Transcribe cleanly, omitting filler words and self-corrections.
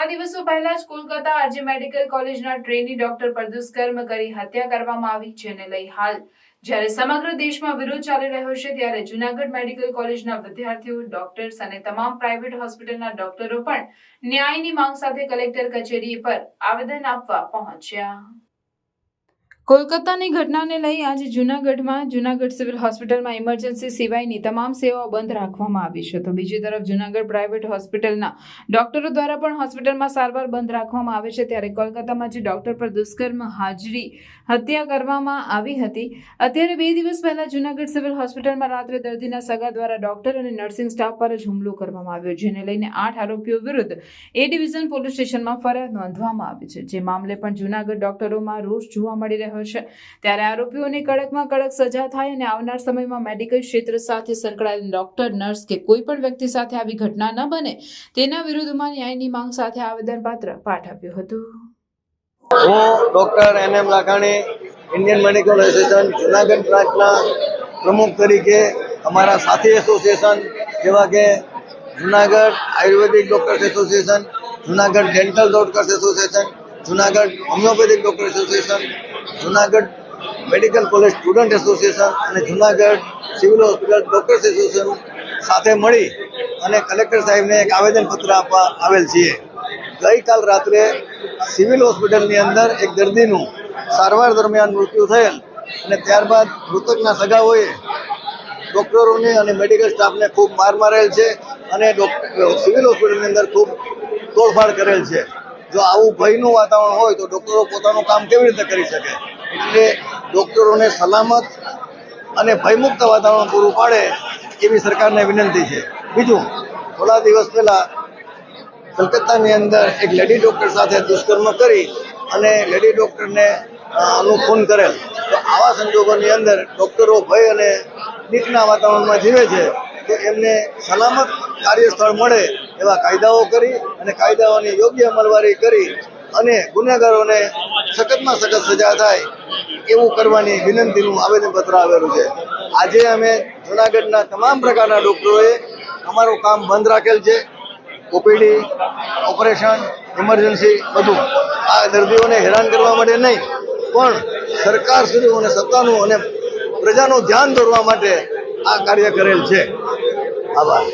થોડા દિવસો પહેલા જ કોલકાતા આરજી મેડિકલ કોલેજના ટ્રેની ડોક્ટર પર દુષ્કર્મ કરી હત્યા કરવામાં આવી, જેને લઈ હાલ જ્યારે સમગ્ર દેશમાં વિરોધ ચાલી રહ્યો છે, ત્યારે જૂનાગઢ મેડિકલ કોલેજના વિદ્યાર્થીઓ, ડોક્ટર્સ અને તમામ પ્રાઇવેટ હોસ્પિટલના ડોક્ટરો પણ ન્યાયની માંગ સાથે કલેક્ટર કચેરી પર આવેદન આપવા પહોંચ્યા. કોલકાતાની ઘટનાને લઈ આજે જૂનાગઢ સિવિલ હોસ્પિટલમાં ઇમરજન્સી સિવાયની તમામ સેવાઓ બંધ રાખવામાં આવી છે. તો બીજી તરફ જૂનાગઢ પ્રાઇવેટ હોસ્પિટલના ડોક્ટરો દ્વારા પણ હોસ્પિટલમાં સારવાર બંધ રાખવામાં આવે છે. ત્યારે કોલકાતામાં જે ડોક્ટર પર દુષ્કર્મ હત્યા કરવામાં આવી હતી, અત્યારે 2 દિવસ પહેલા જૂનાગઢ સિવિલ હોસ્પિટલમાં રાત્રે દર્દીના સગા દ્વારા ડોક્ટર અને નર્સિંગ સ્ટાફ પર જ હુમલો કરવામાં આવ્યો, જેને લઈને 8 આરોપીઓ વિરુદ્ધ એ ડિવિઝન પોલીસ સ્ટેશનમાં ફરિયાદ નોંધવામાં આવી છે. જે મામલે પણ જૂનાગઢ ડોક્ટરોમાં રોષ જોવા મળી રહ્યો છે. ત્યારે આરોપીઓને કડકમાં કડક સજા થાય અને આવનાર સમયમાં મેડિકલ ક્ષેત્ર સાથે સંકળાયેલ ડોક્ટર, નર્સ કે કોઈ પણ વ્યક્તિ સાથે આવી ઘટના ન બને તેના વિરુદ્ધમાં ન્યાયની માંગ સાથે આવેદનપત્ર પાઠવ્યું હતું. હું doctor NM Lakhani, Indian medical association Junagadh બ્રાન્ચના પ્રમુખ તરીકે અમારા સાથી એસોસિએશન જેવા કે Junagadh ayurvedic doctors association, Junagadh dental doctors association, Junagadh homeopathic doctor association, Junagadh medical college student association અને Junagadh civil hospital doctors association સાથે મળી અને કલેક્ટર સાહેબને એક આવેદનપત્ર આપવા આવેલ છીએ. ગઈકાલ રાત્રે સિવિલ હોસ્પિટલની અંદર એક દર્દીનું સારવાર દરમિયાન મૃત્યુ થયેલ અને ત્યારબાદ મૃતકના સગાઓએ ડોક્ટરોને અને મેડિકલ સ્ટાફને ખૂબ માર મારેલ છે અને સિવિલ હોસ્પિટલની અંદર ખૂબ તોડફાડ કરેલ છે. જો આવું ભયનું વાતાવરણ હોય તો ડોક્ટરો પોતાનું કામ કેવી રીતે કરી શકે? એટલે ડોક્ટરોને સલામત અને ભયમુક્ત વાતાવરણ પૂરું પાડે એવી સરકારને વિનંતી છે. બીજું, થોડા દિવસ પહેલા કલકત્તાની અંદર એક લેડી ડોક્ટર સાથે દુષ્કર્મ કરી અને લેડી ડોક્ટરને ખૂન કરેલ. તો આવા સંજોગોની અંદર ડોક્ટરો ભય અને બીકના વાતાવરણમાં જીવે છે, તો એમને સલામત કાર્યસ્થળ મળે એવા કાયદાઓ કરી અને કાયદાઓની યોગ્ય અમલવારી કરી અને ગુનેગારોને સખતમાં સખત સજા થાય એવું કરવાની વિનંતીનું આવેદનપત્ર આવેલું છે. આજે અમે જૂનાગઢના તમામ પ્રકારના ડોક્ટરોએ અમારું કામ બંધ રાખેલ છે. ઓપીડી, ઓપરેશન, ઇમરજન્સી બધું. આ દર્દીઓને હેરાન કરવા માટે નહીં, પણ સરકારશ્રીઓ અને સત્તાનું અને પ્રજાનું ધ્યાન દોરવા માટે આ કાર્ય કરેલ છે. આભાર.